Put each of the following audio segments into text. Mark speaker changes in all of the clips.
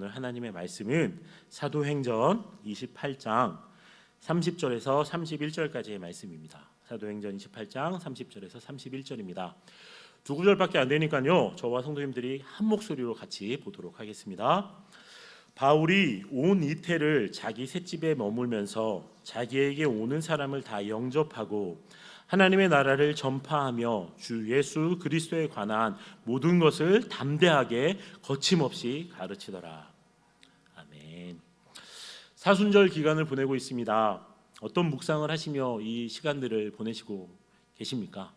Speaker 1: 오늘 하나님의 말씀은 사도행전 28장 30절에서 31절까지의 말씀입니다. 사도행전 28장 30절에서 31절입니다. 두 구절밖에 안 되니까요, 저와 성도님들이 한 목소리로 같이 보도록 하겠습니다. 바울이 온 이태를 자기 셋집에 머물면서 자기에게 오는 사람을 다 영접하고 하나님의 나라를 전파하며 주 예수 그리스도에 관한 모든 것을 담대하게 거침없이 가르치더라. 아멘. 사순절 기간을 보내고 있습니다. 어떤 묵상을 하시며 이 시간들을 보내시고 계십니까?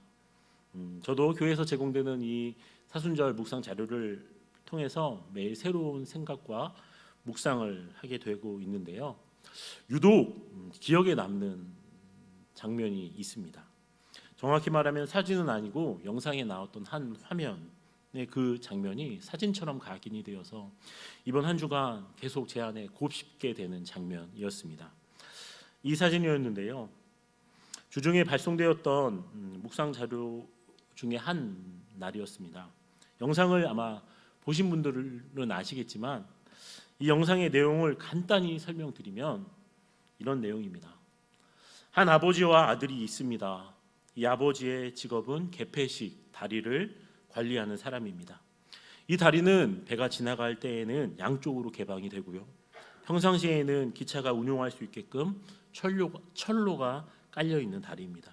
Speaker 1: 저도 교회에서 제공되는 이 사순절 묵상 자료를 통해서 매일 새로운 생각과 묵상을 하게 되고 있는데요. 유독 기억에 남는 장면이 있습니다. 정확히 말하면 사진은 아니고 영상에 나왔던 한 화면의 그 장면이 사진처럼 각인이 되어서 이번 한 주간 계속 제 안에 곱씹게 되는 장면이었습니다. 이 사진이었는데요, 주중에 발송되었던 묵상 자료 중에 한 날이었습니다. 영상을 아마 보신 분들은 아시겠지만 이 영상의 내용을 간단히 설명드리면 이런 내용입니다. 한 아버지와 아들이 있습니다. 이 아버지의 직업은 개폐식 다리를 관리하는 사람입니다. 이 다리는 배가 지나갈 때에는 양쪽으로 개방이 되고요, 평상시에는 기차가 운용할 수 있게끔 철로가 깔려 있는 다리입니다.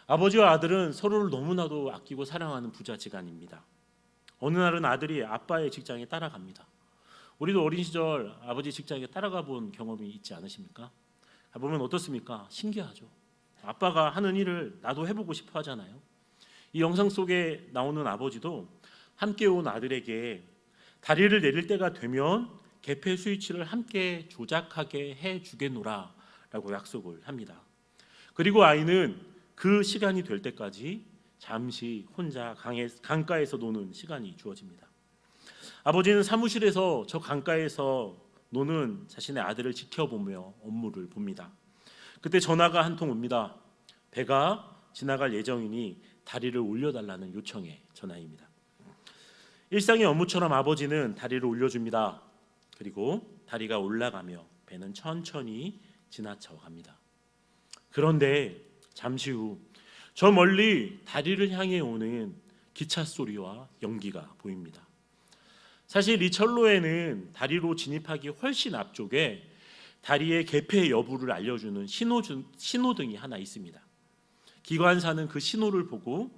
Speaker 1: 아버지와 아들은 서로를 너무나도 아끼고 사랑하는 부자지간입니다. 어느 날은 아들이 아빠의 직장에 따라갑니다. 우리도 어린 시절 아버지 직장에 따라가 본 경험이 있지 않으십니까? 가보면 어떻습니까? 신기하죠. 아빠가 하는 일을 나도 해보고 싶어 하잖아요. 이 영상 속에 나오는 아버지도 함께 온 아들에게 다리를 내릴 때가 되면 개폐 스위치를 함께 조작하게 해주겠노라 라고 약속을 합니다. 그리고 아이는 그 시간이 될 때까지 잠시 혼자 강가에서 노는 시간이 주어집니다. 아버지는 사무실에서 저 강가에서 노는 자신의 아들을 지켜보며 업무를 봅니다. 그때 전화가 한 통 옵니다. 배가 지나갈 예정이니 다리를 올려달라는 요청의 전화입니다. 일상의 업무처럼 아버지는 다리를 올려줍니다. 그리고 다리가 올라가며 배는 천천히 지나쳐갑니다. 그런데 잠시 후 저 멀리 다리를 향해 오는 기차 소리와 연기가 보입니다. 사실 이 철로에는 다리로 진입하기 훨씬 앞쪽에 다리의 개폐 여부를 알려주는 신호등이 하나 있습니다. 기관사는 그 신호를 보고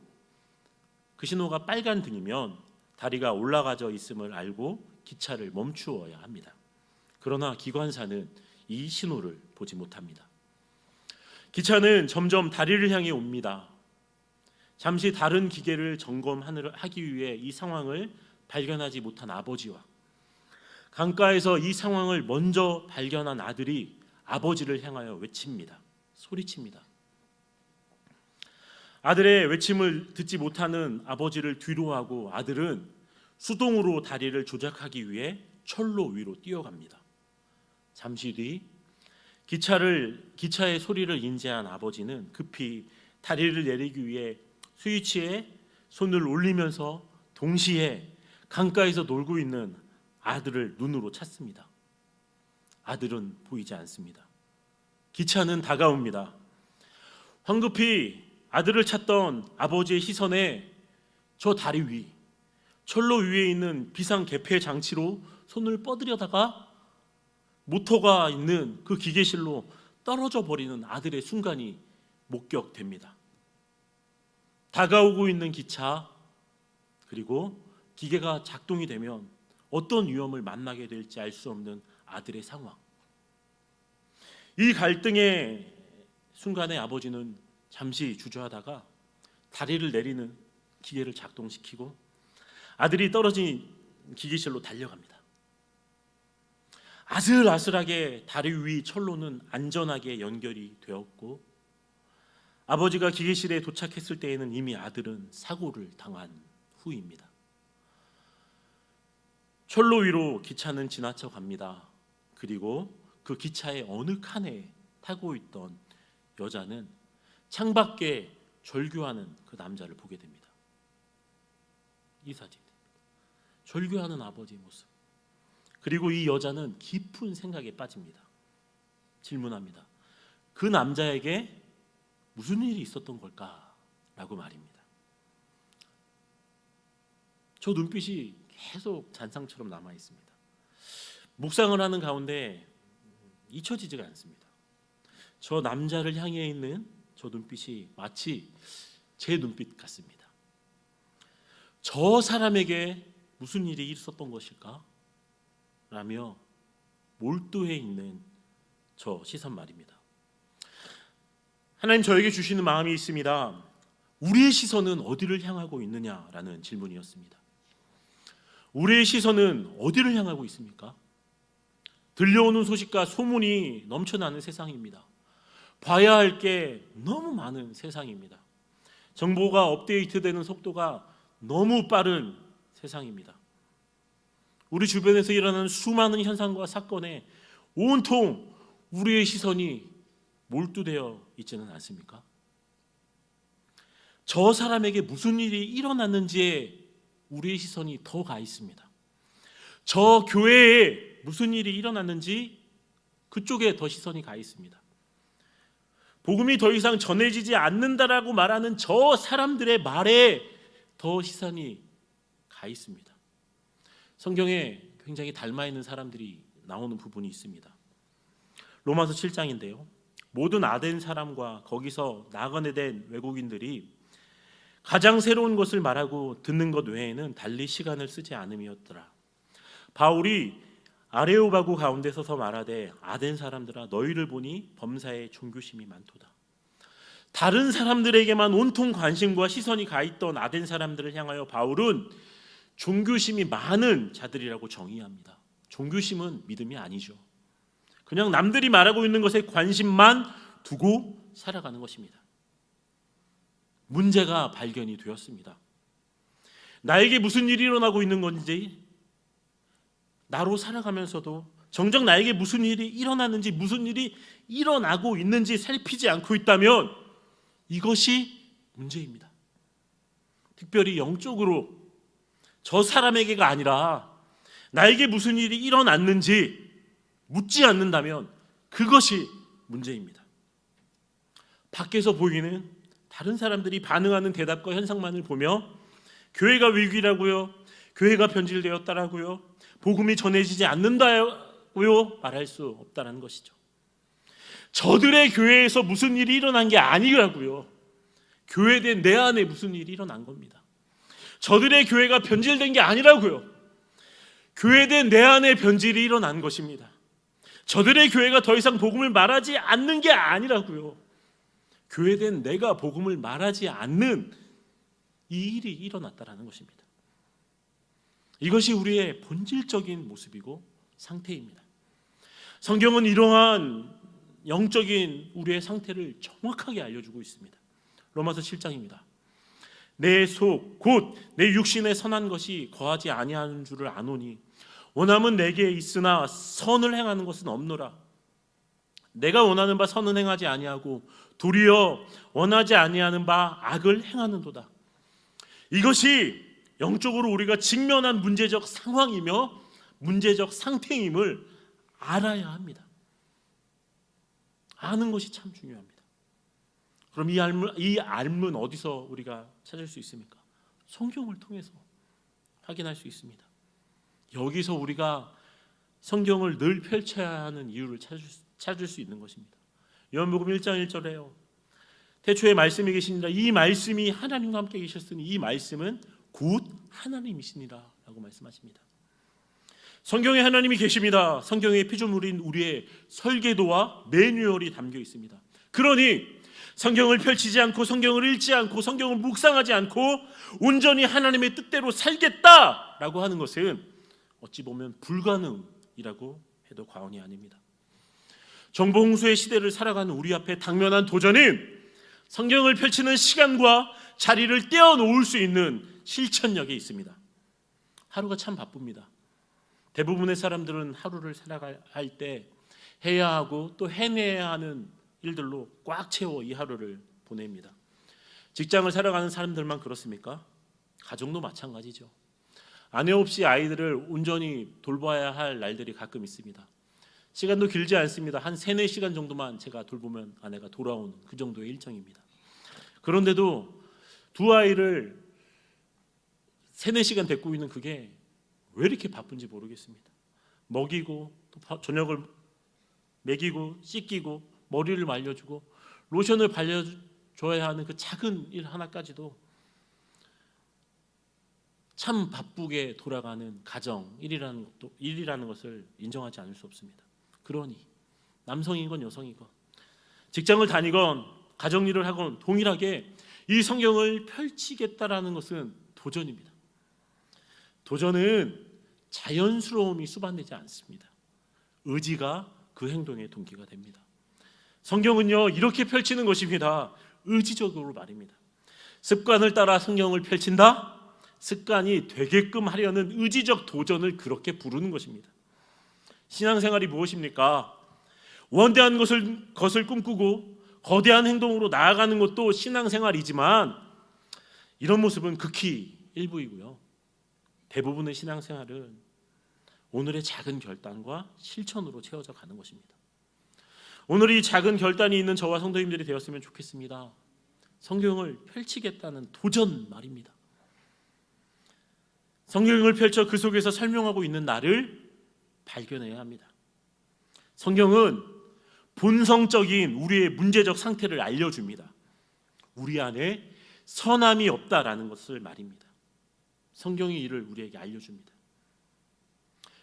Speaker 1: 그 신호가 빨간 등이면 다리가 올라가져 있음을 알고 기차를 멈추어야 합니다. 그러나 기관사는 이 신호를 보지 못합니다. 기차는 점점 다리를 향해 옵니다. 잠시 다른 기계를 점검하기 위해 이 상황을 발견하지 못한 아버지와 강가에서 이 상황을 먼저 발견한 아들이 아버지를 향하여 외칩니다. 소리칩니다. 아들의 외침을 듣지 못하는 아버지를 뒤로하고 아들은 수동으로 다리를 조작하기 위해 철로 위로 뛰어갑니다. 잠시 뒤 기차의 소리를 인지한 아버지는 급히 다리를 내리기 위해 스위치에 손을 올리면서 동시에 강가에서 놀고 있는 아들을 눈으로 찾습니다. 아들은 보이지 않습니다. 기차는 다가옵니다. 황급히 아들을 찾던 아버지의 시선에 저 다리 위, 철로 위에 있는 비상 개폐 장치로 손을 뻗으려다가 모터가 있는 그 기계실로 떨어져 버리는 아들의 순간이 목격됩니다. 다가오고 있는 기차, 그리고 기계가 작동이 되면 어떤 위험을 만나게 될지 알 수 없는 아들의 상황. 이 갈등의 순간에 아버지는 잠시 주저하다가 다리를 내리는 기계를 작동시키고 아들이 떨어진 기계실로 달려갑니다. 아슬아슬하게 다리 위 철로는 안전하게 연결이 되었고 아버지가 기계실에 도착했을 때에는 이미 아들은 사고를 당한 후입니다. 철로 위로 기차는 지나쳐 갑니다. 그리고 그 기차의 어느 칸에 타고 있던 여자는 창밖에 절규하는 그 남자를 보게 됩니다. 이 사진, 절규하는 아버지의 모습. 그리고 이 여자는 깊은 생각에 빠집니다. 질문합니다. 그 남자에게 무슨 일이 있었던 걸까? 라고 말입니다. 저 눈빛이 계속 잔상처럼 남아 있습니다. 묵상을 하는 가운데 잊혀지지가 않습니다. 저 남자를 향해 있는 저 눈빛이 마치 제 눈빛 같습니다. 저 사람에게 무슨 일이 있었던 것일까? 라며 몰두해 있는 저 시선 말입니다. 하나님 저에게 주시는 마음이 있습니다. 우리의 시선은 어디를 향하고 있느냐라는 질문이었습니다. 우리의 시선은 어디를 향하고 있습니까? 들려오는 소식과 소문이 넘쳐나는 세상입니다. 봐야 할 게 너무 많은 세상입니다. 정보가 업데이트되는 속도가 너무 빠른 세상입니다. 우리 주변에서 일어나는 수많은 현상과 사건에 온통 우리의 시선이 몰두되어 있지는 않습니까? 저 사람에게 무슨 일이 일어났는지에 우리의 시선이 더 가 있습니다. 저 교회에 무슨 일이 일어났는지 그쪽에 더 시선이 가 있습니다. 복음이 더 이상 전해지지 않는다라고 말하는 저 사람들의 말에 더 시선이 가 있습니다. 성경에 굉장히 닮아 있는 사람들이 나오는 부분이 있습니다. 로마서 7장인데요. 모든 아덴 사람과 거기서 나그네된 외국인들이 가장 새로운 것을 말하고 듣는 것 외에는 달리 시간을 쓰지 않음이었더라. 바울이 아레오바구 가운데 서서 말하되 아덴 사람들아 너희를 보니 범사에 종교심이 많도다. 다른 사람들에게만 온통 관심과 시선이 가 있던 아덴 사람들을 향하여 바울은 종교심이 많은 자들이라고 정의합니다. 종교심은 믿음이 아니죠. 그냥 남들이 말하고 있는 것에 관심만 두고 살아가는 것입니다. 문제가 발견이 되었습니다. 나에게 무슨 일이 일어나고 있는 건지, 나로 살아가면서도 정작 나에게 무슨 일이 일어나는지, 무슨 일이 일어나고 있는지 살피지 않고 있다면 이것이 문제입니다. 특별히 영적으로 저 사람에게가 아니라 나에게 무슨 일이 일어났는지 묻지 않는다면 그것이 문제입니다. 밖에서 보이는 다른 사람들이 반응하는 대답과 현상만을 보며 교회가 위기라고요, 교회가 변질되었다라고요, 복음이 전해지지 않는다고요 말할 수 없다는 것이죠. 저들의 교회에서 무슨 일이 일어난 게 아니라고요. 교회된 내 안에 무슨 일이 일어난 겁니다. 저들의 교회가 변질된 게 아니라고요. 교회된 내 안에 변질이 일어난 것입니다. 저들의 교회가 더 이상 복음을 말하지 않는 게 아니라고요. 교회된 내가 복음을 말하지 않는 이 일이 일어났다라는 것입니다. 이것이 우리의 본질적인 모습이고 상태입니다. 성경은 이러한 영적인 우리의 상태를 정확하게 알려주고 있습니다. 로마서 7장입니다. 내 속 곧 내 육신에 선한 것이 거하지 아니하는 줄을 아노니 원함은 내게 있으나 선을 행하는 것은 없노라. 내가 원하는 바 선은 행하지 아니하고 도리어 원하지 아니하는 바 악을 행하는도다. 이것이 영적으로 우리가 직면한 문제적 상황이며 문제적 상태임을 알아야 합니다. 아는 것이 참 중요합니다. 그럼 이 알문 어디서 우리가 찾을 수 있습니까? 성경을 통해서 확인할 수 있습니다. 여기서 우리가 성경을 늘 펼쳐야 하는 이유를 찾을 수 있는 것입니다. 요한복음 1장 1절에요. 태초에 말씀이 계시니라. 이 말씀이 하나님과 함께 계셨으니 이 말씀은 곧 하나님이시니라 라고 말씀하십니다. 성경에 하나님이 계십니다. 성경의 피조물인 우리의 설계도와 매뉴얼이 담겨 있습니다. 그러니 성경을 펼치지 않고 성경을 읽지 않고 성경을 묵상하지 않고 온전히 하나님의 뜻대로 살겠다라고 하는 것은 어찌 보면 불가능이라고 해도 과언이 아닙니다. 정보홍수의 시대를 살아가는 우리 앞에 당면한 도전은 성경을 펼치는 시간과 자리를 떼어놓을 수 있는 실천력에 있습니다. 하루가 참 바쁩니다. 대부분의 사람들은 하루를 살아갈 때 해야 하고 또 해내야 하는 일들로 꽉 채워 이 하루를 보냅니다. 직장을 살아가는 사람들만 그렇습니까? 가정도 마찬가지죠. 아내 없이 아이들을 온전히 돌봐야 할 날들이 가끔 있습니다. 시간도 길지 않습니다. 한 3-4시간 정도만 제가 돌보면 아내가 돌아오는 그 정도의 일정입니다. 그런데도 두 아이를 3-4시간 데리고 있는 그게 왜 이렇게 바쁜지 모르겠습니다. 먹이고 또 저녁을 먹이고 씻기고 머리를 말려주고 로션을 발려줘야 하는 그 작은 일 하나까지도 참 바쁘게 돌아가는 가정 일이라는 것을 인정하지 않을 수 없습니다. 그러니 남성이건 여성이건 직장을 다니건 가정일을 하건 동일하게 이 성경을 펼치겠다라는 것은 도전입니다. 도전은 자연스러움이 수반되지 않습니다. 의지가 그 행동의 동기가 됩니다. 성경은요 이렇게 펼치는 것입니다. 의지적으로 말입니다. 습관을 따라 성경을 펼친다? 습관이 되게끔 하려는 의지적 도전을 그렇게 부르는 것입니다. 신앙생활이 무엇입니까? 원대한 것을 꿈꾸고 거대한 행동으로 나아가는 것도 신앙생활이지만 이런 모습은 극히 일부이고요. 대부분의 신앙생활은 오늘의 작은 결단과 실천으로 채워져 가는 것입니다. 오늘 이 작은 결단이 있는 저와 성도님들이 되었으면 좋겠습니다. 성경을 펼치겠다는 도전 말입니다. 성경을 펼쳐 그 속에서 설명하고 있는 나를 발견해야 합니다. 성경은 본성적인 우리의 문제적 상태를 알려줍니다. 우리 안에 선함이 없다라는 것을 말입니다. 성경이 이를 우리에게 알려줍니다.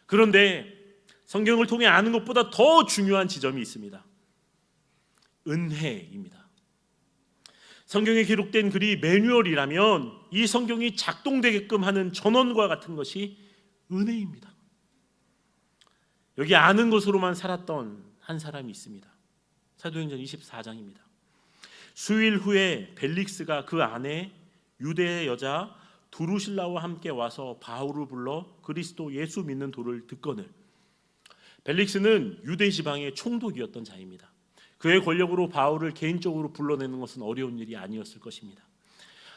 Speaker 1: 그런데 성경을 통해 아는 것보다 더 중요한 지점이 있습니다. 은혜입니다. 성경에 기록된 글이 매뉴얼이라면 이 성경이 작동되게끔 하는 전원과 같은 것이 은혜입니다. 여기 아는 것으로만 살았던 한 사람이 있습니다. 사도행전 24장입니다. 수일 후에 벨릭스가 그 아내 유대의 여자 두루실라와 함께 와서 바울을 불러 그리스도 예수 믿는 도를 듣거늘. 벨릭스는 유대 지방의 총독이었던 자입니다. 그의 권력으로 바울을 개인적으로 불러내는 것은 어려운 일이 아니었을 것입니다.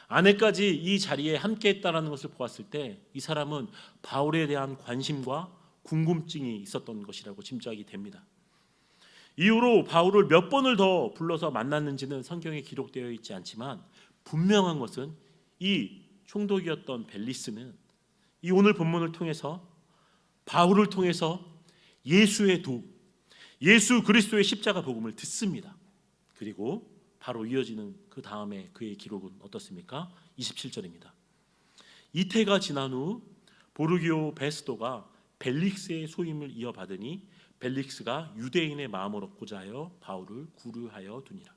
Speaker 1: 아내까지 이 자리에 함께했다는 것을 보았을 때 이 사람은 바울에 대한 관심과 궁금증이 있었던 것이라고 짐작이 됩니다. 이후로 바울을 몇 번을 더 불러서 만났는지는 성경에 기록되어 있지 않지만 분명한 것은 이 총독이었던 벨리스는 이 오늘 본문을 통해서 바울을 통해서 예수의 도, 예수 그리스도의 십자가 복음을 듣습니다. 그리고 바로 이어지는 그 다음에 그의 기록은 어떻습니까? 27절입니다. 이태가 지난 후 보르기오 베스도가 벨릭스의 소임을 이어받으니 벨릭스가 유대인의 마음을 얻고자 하여 바울을 구류하여 두니라.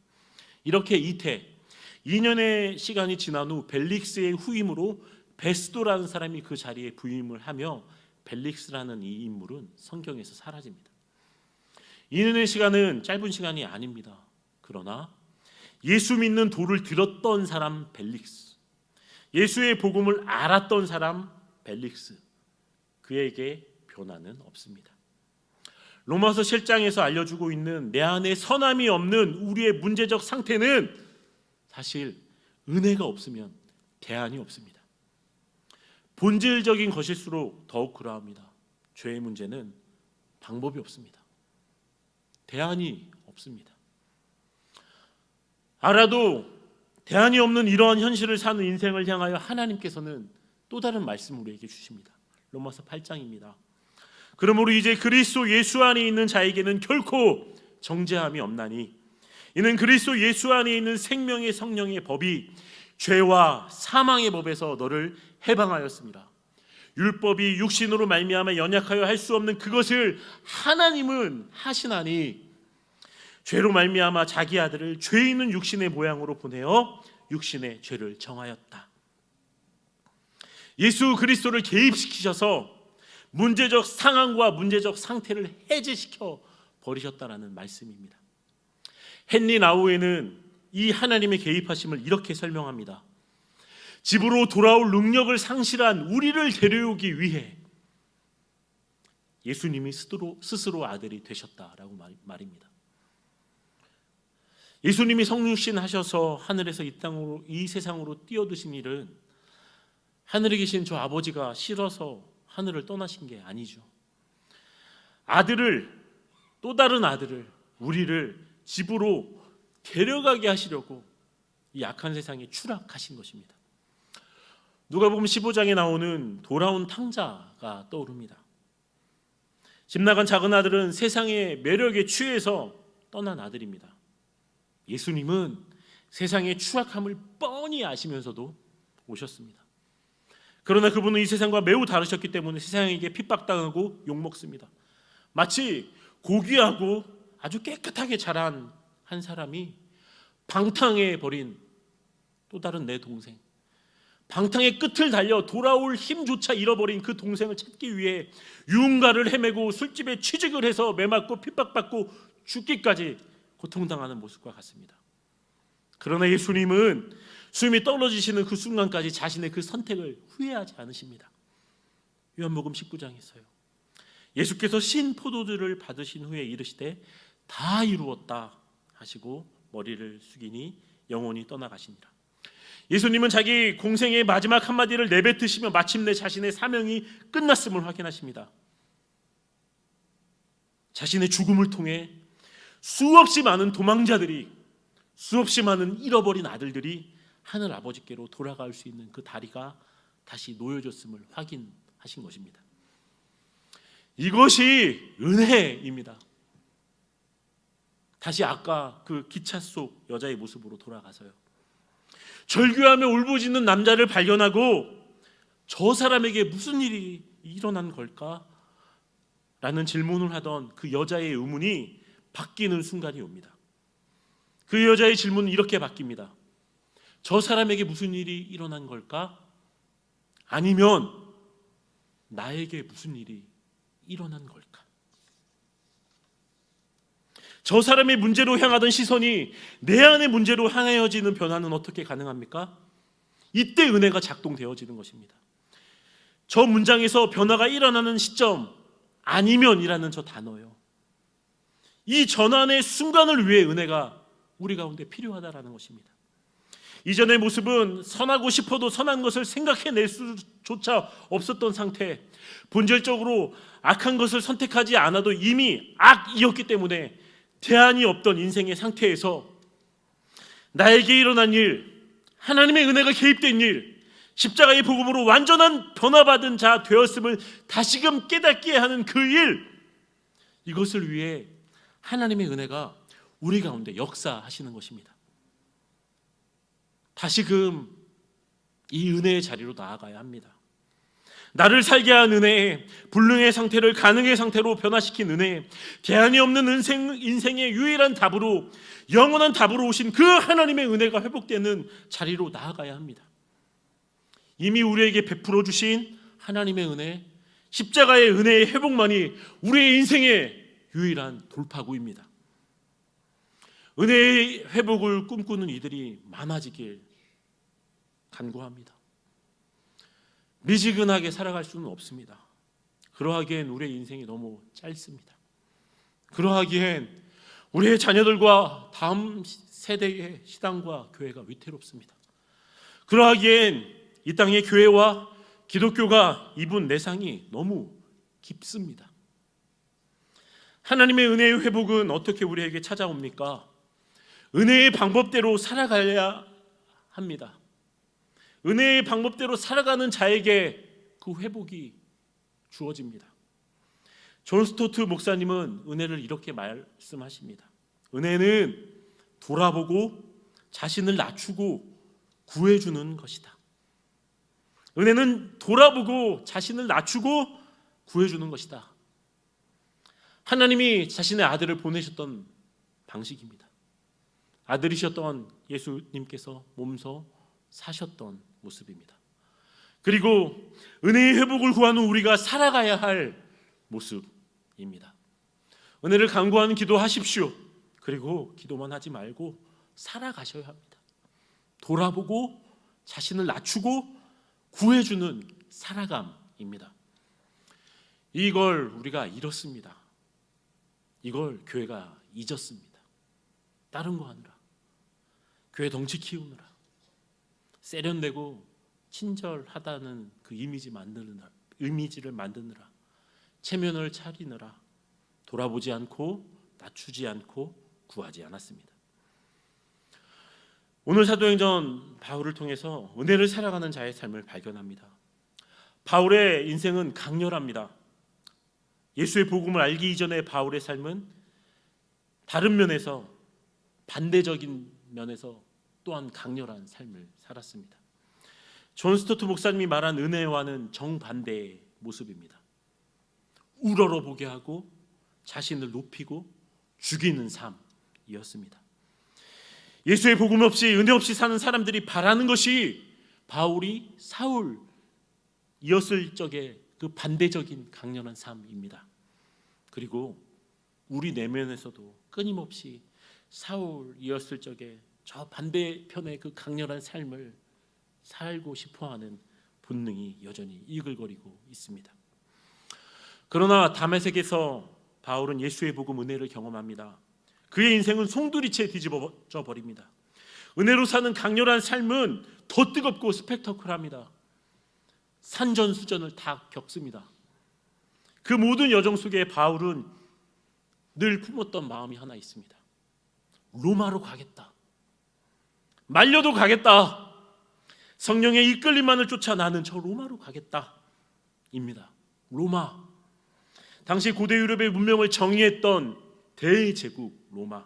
Speaker 1: 이렇게 이태 2년의 시간이 지난 후 벨릭스의 후임으로 베스도라는 사람이 그 자리에 부임을 하며 벨릭스라는 이 인물은 성경에서 사라집니다. 2년의 시간은 짧은 시간이 아닙니다. 그러나 예수 믿는 도를 들었던 사람 벨릭스, 예수의 복음을 알았던 사람 벨릭스, 그에게 변화는 없습니다. 로마서 7장에서 알려주고 있는 내 안에 선함이 없는 우리의 문제적 상태는 사실 은혜가 없으면 대안이 없습니다. 본질적인 것일수록 더욱 그러합니다. 죄의 문제는 방법이 없습니다. 대안이 없습니다. 알아도 대안이 없는 이러한 현실을 사는 인생을 향하여 하나님께서는 또 다른 말씀을 우리에게 주십니다. 로마서 8장입니다. 그러므로 이제 그리스도 예수 안에 있는 자에게는 결코 정죄함이 없나니 이는 그리스도 예수 안에 있는 생명의 성령의 법이 죄와 사망의 법에서 너를 해방하였습니다. 율법이 육신으로 말미암아 연약하여 할 수 없는 그것을 하나님은 하시나니 죄로 말미암아 자기 아들을 죄 있는 육신의 모양으로 보내어 육신의 죄를 정하였다. 예수 그리스도를 개입시키셔서 문제적 상황과 문제적 상태를 해제시켜 버리셨다라는 말씀입니다. 헨리 나우에는 이 하나님의 개입하심을 이렇게 설명합니다. 집으로 돌아올 능력을 상실한 우리를 데려오기 위해 예수님이 스스로 아들이 되셨다라고 말입니다. 예수님이 성육신 하셔서 하늘에서 이 세상으로 뛰어드신 일은 하늘에 계신 저 아버지가 싫어서 하늘을 떠나신 게 아니죠. 아들을, 또 다른 아들을, 우리를 집으로 데려가게 하시려고 이 악한 세상에 추락하신 것입니다. 누가복음 15장에 나오는 돌아온 탕자가 떠오릅니다. 집 나간 작은 아들은 세상의 매력에 취해서 떠난 아들입니다. 예수님은 세상의 추악함을 뻔히 아시면서도 오셨습니다. 그러나 그분은 이 세상과 매우 다르셨기 때문에 세상에게 핍박당하고 욕먹습니다. 마치 고귀하고 아주 깨끗하게 자란 한 사람이 방탕해버린 또 다른 내 동생, 방탕의 끝을 달려 돌아올 힘조차 잃어버린 그 동생을 찾기 위해 유흥가를 헤매고 술집에 취직을 해서 매맞고 핍박받고 죽기까지 고통당하는 모습과 같습니다. 그러나 예수님은 숨이 떨어지시는 그 순간까지 자신의 그 선택을 후회하지 않으십니다. 요한복음 19장에서요. 예수께서 신 포도주를 받으신 후에 이르시되 다 이루었다 하시고 머리를 숙이니 영혼이 떠나가시니라. 예수님은 자기 공생의 마지막 한마디를 내뱉으시며 마침내 자신의 사명이 끝났음을 확인하십니다. 자신의 죽음을 통해 수없이 많은 도망자들이, 수없이 많은 잃어버린 아들들이 하늘 아버지께로 돌아갈 수 있는 그 다리가 다시 놓여졌음을 확인하신 것입니다. 이것이 은혜입니다. 다시 아까 그 기차 속 여자의 모습으로 돌아가서요. 절규하며 울부짖는 남자를 발견하고 저 사람에게 무슨 일이 일어난 걸까? 라는 질문을 하던 그 여자의 의문이 바뀌는 순간이 옵니다. 그 여자의 질문은 이렇게 바뀝니다. 저 사람에게 무슨 일이 일어난 걸까? 아니면 나에게 무슨 일이 일어난 걸까? 저 사람의 문제로 향하던 시선이 내 안의 문제로 향해지는 변화는 어떻게 가능합니까? 이때 은혜가 작동되어지는 것입니다. 저 문장에서 변화가 일어나는 시점, 아니면이라는 저 단어요. 이 전환의 순간을 위해 은혜가 우리 가운데 필요하다라는 것입니다. 이전의 모습은 선하고 싶어도 선한 것을 생각해낼 수조차 없었던 상태, 본질적으로 악한 것을 선택하지 않아도 이미 악이었기 때문에 대안이 없던 인생의 상태에서 나에게 일어난 일, 하나님의 은혜가 개입된 일, 십자가의 복음으로 완전한 변화받은 자 되었음을 다시금 깨닫게 하는 그 일, 이것을 위해 하나님의 은혜가 우리 가운데 역사하시는 것입니다. 다시금 이 은혜의 자리로 나아가야 합니다. 나를 살게 한 은혜, 불능의 상태를 가능의 상태로 변화시킨 은혜, 대안이 없는 인생의 유일한 답으로, 영원한 답으로 오신 그 하나님의 은혜가 회복되는 자리로 나아가야 합니다. 이미 우리에게 베풀어 주신 하나님의 은혜, 십자가의 은혜의 회복만이 우리의 인생의 유일한 돌파구입니다. 은혜의 회복을 꿈꾸는 이들이 많아지길 간구합니다. 미지근하게 살아갈 수는 없습니다. 그러하기엔 우리의 인생이 너무 짧습니다. 그러하기엔 우리의 자녀들과 다음 세대의 신앙과 교회가 위태롭습니다. 그러하기엔 이 땅의 교회와 기독교가 입은 내상이 너무 깊습니다. 하나님의 은혜의 회복은 어떻게 우리에게 찾아옵니까? 은혜의 방법대로 살아가야 합니다. 은혜의 방법대로 살아가는 자에게 그 회복이 주어집니다. 존 스토트 목사님은 은혜를 이렇게 말씀하십니다. 은혜는 돌아보고 자신을 낮추고 구해주는 것이다. 은혜는 돌아보고 자신을 낮추고 구해주는 것이다. 하나님이 자신의 아들을 보내셨던 방식입니다. 아들이셨던 예수님께서 몸소 사셨던 모습입니다. 그리고 은혜의 회복을 구하는 우리가 살아가야 할 모습입니다. 은혜를 간구하는 기도하십시오. 그리고 기도만 하지 말고 살아가셔야 합니다. 돌아보고 자신을 낮추고 구해주는 살아감입니다. 이걸 우리가 잃었습니다. 이걸 교회가 잊었습니다. 다른 거 하느라, 교회 덩치 키우느라, 세련되고 친절하다는 그 이미지를 만드느라 체면을 차리느라 돌아보지 않고 낮추지 않고 구하지 않았습니다. 오늘 사도행전 바울을 통해서 은혜를 살아가는 자의 삶을 발견합니다. 바울의 인생은 강렬합니다. 예수의 복음을 알기 이전의 바울의 삶은 다른 면에서, 반대적인 면에서 또한 강렬한 삶을 살았습니다. 존 스토트 목사님이 말한 은혜와는 정반대의 모습입니다. 우러러보게 하고 자신을 높이고 죽이는 삶이었습니다. 예수의 복음 없이, 은혜 없이 사는 사람들이 바라는 것이 바울이 사울이었을 적의 그 반대적인 강렬한 삶입니다. 그리고 우리 내면에서도 끊임없이 사울이었을 적에 저 반대편의 그 강렬한 삶을 살고 싶어하는 본능이 여전히 이글거리고 있습니다. 그러나 다메섹에서 바울은 예수의 복음 은혜를 경험합니다. 그의 인생은 송두리째 뒤집어져 버립니다. 은혜로 사는 강렬한 삶은 더 뜨겁고 스펙터클합니다. 산전수전을 다 겪습니다. 그 모든 여정 속에 바울은 늘 품었던 마음이 하나 있습니다. 로마로 가겠다. 말려도 가겠다. 성령의 이끌림만을 쫓아 나는 저 로마로 가겠다 입니다. 로마, 당시 고대 유럽의 문명을 정의했던 대제국 로마.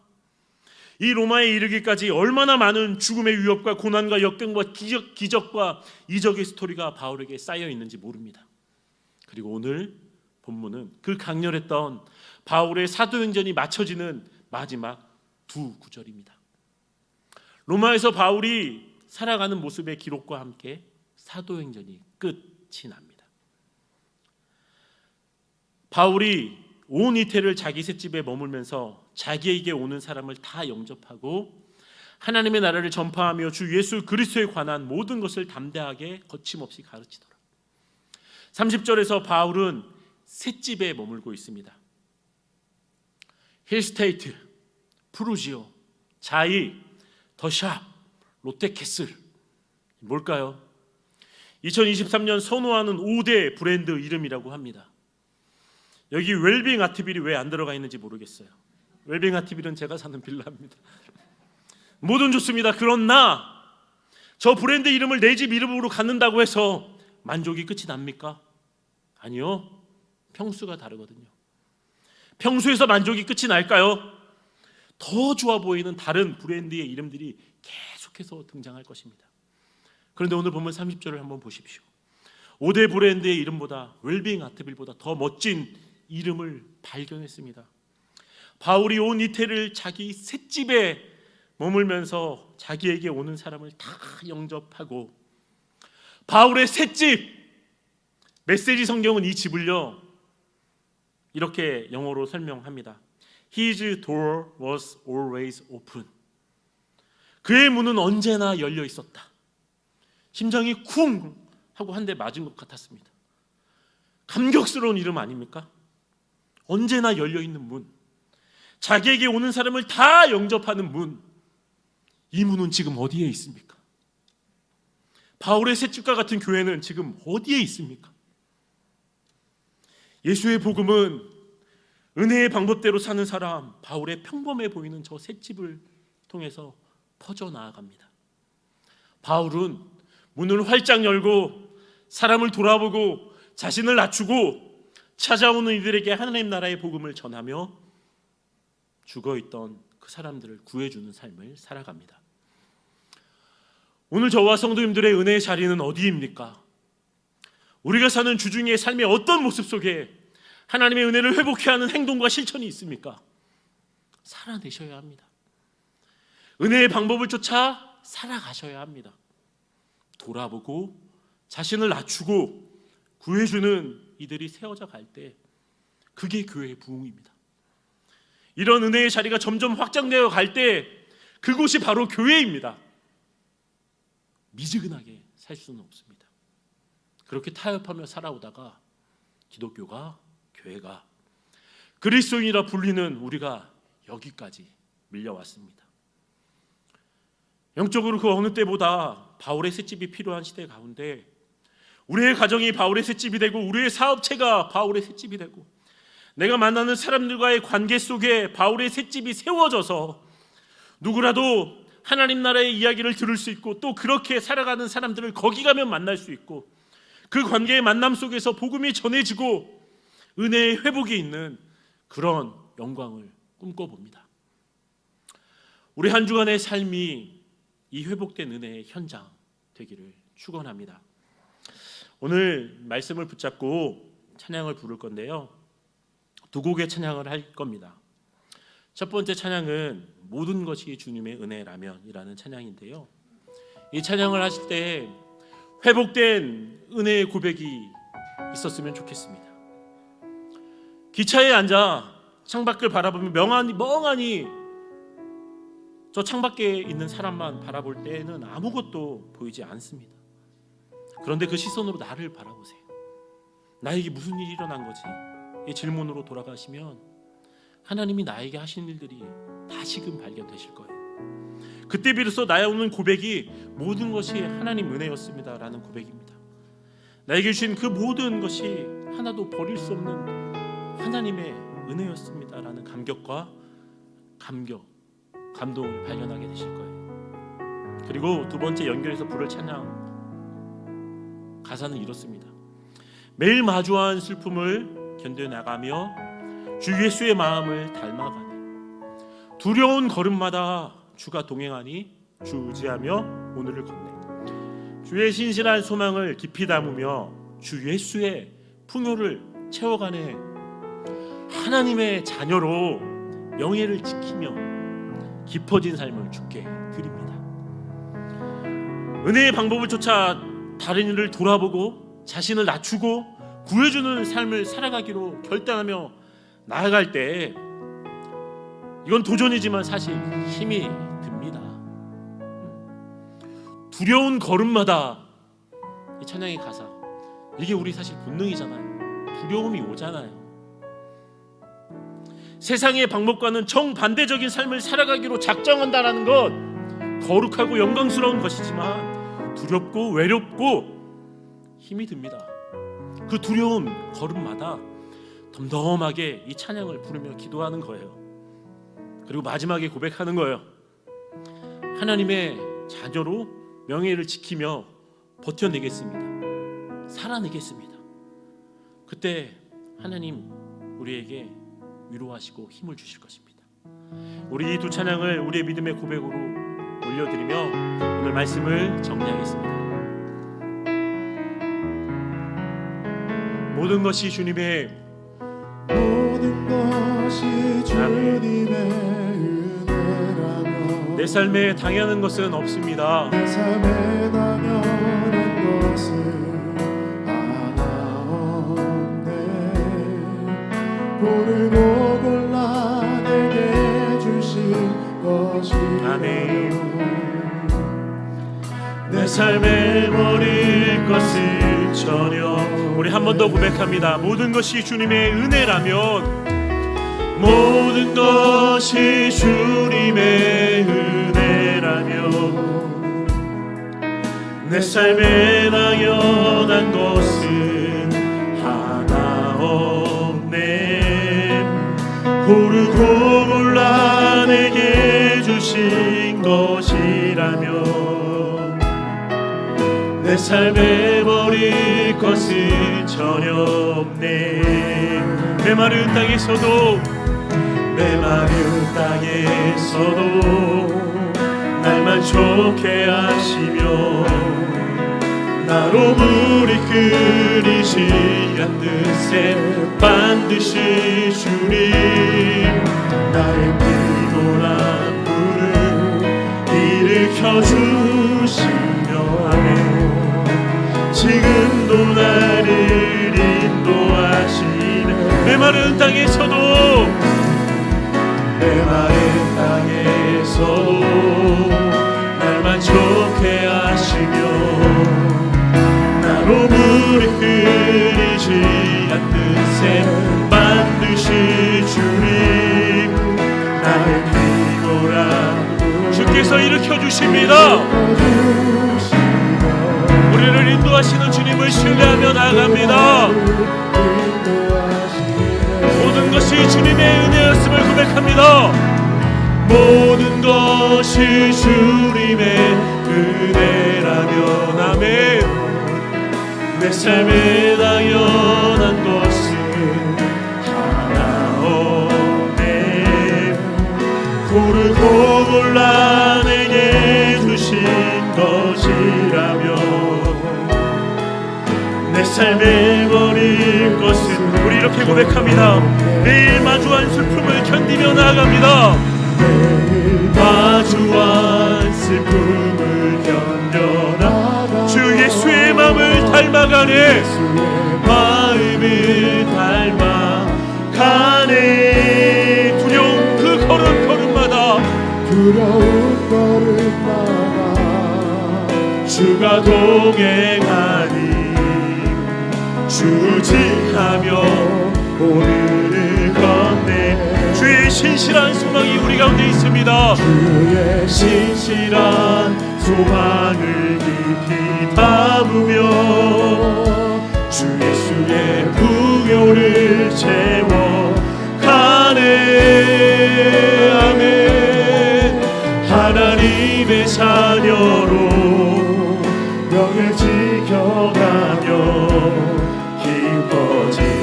Speaker 1: 이 로마에 이르기까지 얼마나 많은 죽음의 위협과 고난과 역경과 기적과 이적의 스토리가 바울에게 쌓여 있는지 모릅니다. 그리고 오늘 본문은 그 강렬했던 바울의 사도행전이 맞춰지는 마지막 두 구절입니다. 로마에서 바울이 살아가는 모습의 기록과 함께 사도행전이 끝이 납니다. 바울이 온 이태를 자기 셋집에 머물면서 자기에게 오는 사람을 다 영접하고 하나님의 나라를 전파하며 주 예수 그리스도에 관한 모든 것을 담대하게 거침없이 가르치더라. 30절에서 바울은 셋집에 머물고 있습니다. 힐스테이트, 프루지오, 자이, 더샵, 롯데캐슬. 뭘까요? 2023년 선호하는 5대 브랜드 이름이라고 합니다. 여기 웰빙 아트빌이 왜 안 들어가 있는지 모르겠어요. 웰빙 아트빌은 제가 사는 빌라입니다. 뭐든 좋습니다. 그러나 저 브랜드 이름을 내 집 이름으로 갖는다고 해서 만족이 끝이 납니까? 아니요. 평수가 다르거든요. 평수에서 만족이 끝이 날까요? 더 좋아 보이는 다른 브랜드의 이름들이 계속해서 등장할 것입니다. 그런데 오늘 본문 30절을 한번 보십시오. 5대 브랜드의 이름보다, 웰빙 아트빌보다 더 멋진 이름을 발견했습니다. 바울이 온 이태를 자기 셋집에 머물면서 자기에게 오는 사람을 다 영접하고, 바울의 셋집, 메시지 성경은 이 집을요 이렇게 영어로 설명합니다. His door was always open. 그의 문은 언제나 열려 있었다. 심장이 쿵 하고 한 대 맞은 것 같았습니다. 감격스러운 이름 아닙니까? 언제나 열려 있는 문, 자기에게 오는 사람을 다 영접하는 문. 이 문은 지금 어디에 있습니까? 바울의 셋집과 같은 교회는 지금 어디에 있습니까? 예수의 복음은 은혜의 방법대로 사는 사람, 바울의 평범해 보이는 저 셋집을 통해서 퍼져나아갑니다. 바울은 문을 활짝 열고 사람을 돌아보고 자신을 낮추고 찾아오는 이들에게 하나님 나라의 복음을 전하며 죽어있던 그 사람들을 구해주는 삶을 살아갑니다. 오늘 저와 성도님들의 은혜의 자리는 어디입니까? 우리가 사는 주중의 삶의 어떤 모습 속에 하나님의 은혜를 회복해야 하는 행동과 실천이 있습니까? 살아내셔야 합니다. 은혜의 방법을 쫓아 살아가셔야 합니다. 돌아보고 자신을 낮추고 구해주는 이들이 세워져 갈 때 그게 교회의 부흥입니다. 이런 은혜의 자리가 점점 확장되어 갈 때 그곳이 바로 교회입니다. 미지근하게 살 수는 없습니다. 그렇게 타협하며 살아오다가 기독교가, 교회가, 그리스도인이라 불리는 우리가 여기까지 밀려왔습니다. 영적으로 그 어느 때보다 바울의 셋집이 필요한 시대 가운데 우리의 가정이 바울의 셋집이 되고 우리의 사업체가 바울의 셋집이 되고 내가 만나는 사람들과의 관계 속에 바울의 셋집이 세워져서 누구라도 하나님 나라의 이야기를 들을 수 있고 또 그렇게 살아가는 사람들을 거기 가면 만날 수 있고 그 관계의 만남 속에서 복음이 전해지고 은혜의 회복이 있는 그런 영광을 꿈꿔봅니다. 우리 한 주간의 삶이 이 회복된 은혜의 현장 되기를 축원합니다. 오늘 말씀을 붙잡고 찬양을 부를 건데요, 두 곡의 찬양을 할 겁니다. 첫 번째 찬양은 모든 것이 주님의 은혜라면이라는 찬양인데요, 이 찬양을 하실 때 회복된 은혜의 고백이 있었으면 좋겠습니다. 기차에 앉아 창밖을 바라보며 멍하니 저 창밖에 있는 사람만 바라볼 때에는 아무것도 보이지 않습니다. 그런데 그 시선으로 나를 바라보세요. 나에게 무슨 일이 일어난 거지? 이 질문으로 돌아가시면 하나님이 나에게 하신 일들이 다시금 발견되실 거예요. 그때 비로소 나의 오는 고백이 모든 것이 하나님 은혜였습니다라는 고백입니다. 나에게 주신 그 모든 것이 하나도 버릴 수 없는 하나님의 은혜였습니다라는 감격과 감동을 발견하게 되실 거예요. 그리고 두 번째 연결해서 부를 찬양 가사는 이렇습니다. 매일 마주한 슬픔을 견뎌나가며 주 예수의 마음을 닮아가네. 두려운 걸음마다 주가 동행하니 주 의지하며 오늘을 걷네. 주의 신실한 소망을 깊이 담으며 주 예수의 풍요를 채워가네. 하나님의 자녀로 명예를 지키며 깊어진 삶을 주께 드립니다. 은혜의 방법을 쫓아 다른 이를 돌아보고 자신을 낮추고 구해주는 삶을 살아가기로 결단하며 나아갈 때 이건 도전이지만 사실 힘이 듭니다. 두려운 걸음마다 이 찬양의 가사, 이게 우리 사실 본능이잖아요. 두려움이 오잖아요. 세상의 방법과는 정반대적인 삶을 살아가기로 작정한다는 것 거룩하고 영광스러운 것이지만 두렵고 외롭고 힘이 듭니다. 그 두려운 걸음마다 덤덤하게 이 찬양을 부르며 기도하는 거예요. 그리고 마지막에 고백하는 거예요. 하나님의 자녀로 명예를 지키며 버텨내겠습니다. 살아내겠습니다. 그때 하나님 우리에게 위로하시고 힘을 주실 것입니다. 우리 이 두 찬양을 우리의 믿음의 고백으로 올려드리며 오늘 말씀을 정리하겠습니다. 모든 것이 주님의 은혜라며 내 삶에 당연한 것은 없습니다.
Speaker 2: 내 삶에 당연한 것은 하나 없네. 고르고 골라 내게 주신 것이
Speaker 1: 아멘. 내 삶에 버릴 것을 전혀. 우리 한 번 더 고백합니다. 모든 것이 주님의 은혜라면 모든 것이 주님의 은혜라면 내 삶에 당연한 것은 하나 없네. 고르고 골라 내게 주신 것이라면 내 삶에 버릴 것은 전혀 없네. 메마른 땅에서도 날만 좋게 하시며 나로 물이 끓이지 않는 샘 반드시 주님
Speaker 2: 나의 피곤한 물을 일으켜 주시며
Speaker 1: 지금도 나를 인도하시네. 메마른 땅에서도 날만 좋게 하시며 나로 물이 흐르지 않는 샘 반드시 주님 나의 피곤함 주께서 일으켜 주십니다. 우리를 인도하시는 주님을 신뢰하며 나아갑니다. 모든 것이 주님의 은혜였음을 고백합니다.
Speaker 2: 모든 것이 주님의 은혜라면 아멘. 내 삶에 당연한 것은 하나 없네. 고르고 골라 내게 주신 것이라면 내 삶에 버릴 것은,
Speaker 1: 우리 이렇게 고백합니다. 매일 마주한 슬픔을 견디며 나아갑니다.
Speaker 2: 마주한 슬픔을 견뎌나가
Speaker 1: 주 예수의 마음을 닮아가네.
Speaker 2: 마음을 닮아가네.
Speaker 1: 두려운 그 걸음마다
Speaker 2: 두려운 걸음마다 주가 동행하니 주지하며 오늘을 건네.
Speaker 1: 주의 신실한 소망이 우리 가운데 있습니다.
Speaker 2: 주의 신실한 소망을 깊이 담으며 주 예수의 부요를 채워가네. 아멘. 하나님의 자녀로 명예 지켜가며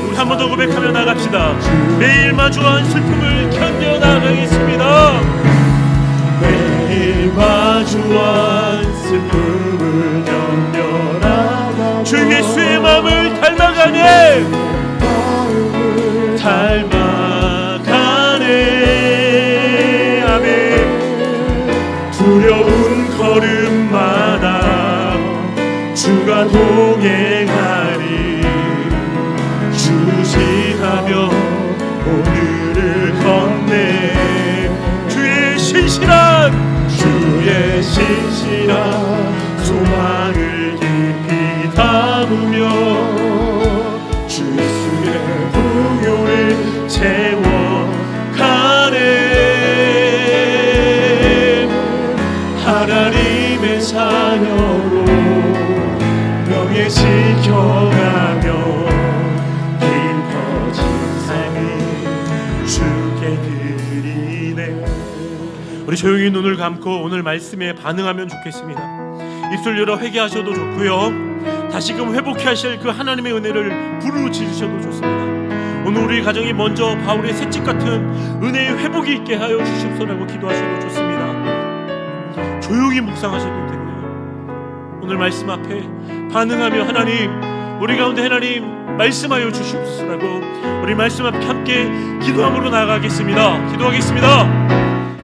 Speaker 1: 우리 한 번 더 고백하며 나갑시다. 매일 마주한 슬픔을 견뎌 나가겠습니다.
Speaker 2: 매일 마주한 슬픔을 견뎌 나가
Speaker 1: 주 예수의 마음을 닮아가네.
Speaker 2: 닮아가네. 아멘. 두려운 걸음마다 주가 동행하니 주시하며 오늘을 건네. 주의 신실한 소망을 깊이 담으며 주 예수의 부요를 채워가네. 하나님의 자녀로 명예 지켜가며
Speaker 1: 우리 조용히 눈을 감고 오늘 말씀에 반응하면 좋겠습니다. 입술 열어 회개하셔도 좋고요, 다시금 회복해 하실 그 하나님의 은혜를 부르짖으셔도 좋습니다. 오늘 우리 가정이 먼저 바울의 새집 같은 은혜의 회복이 있게 하여 주십소라고 기도하셔도 좋습니다. 조용히 묵상하셔도 되고요, 오늘 말씀 앞에 반응하며 하나님, 우리 가운데 하나님 말씀하여 주십소라고 우리 말씀 앞에 함께 기도함으로 나아가겠습니다. 기도하겠습니다.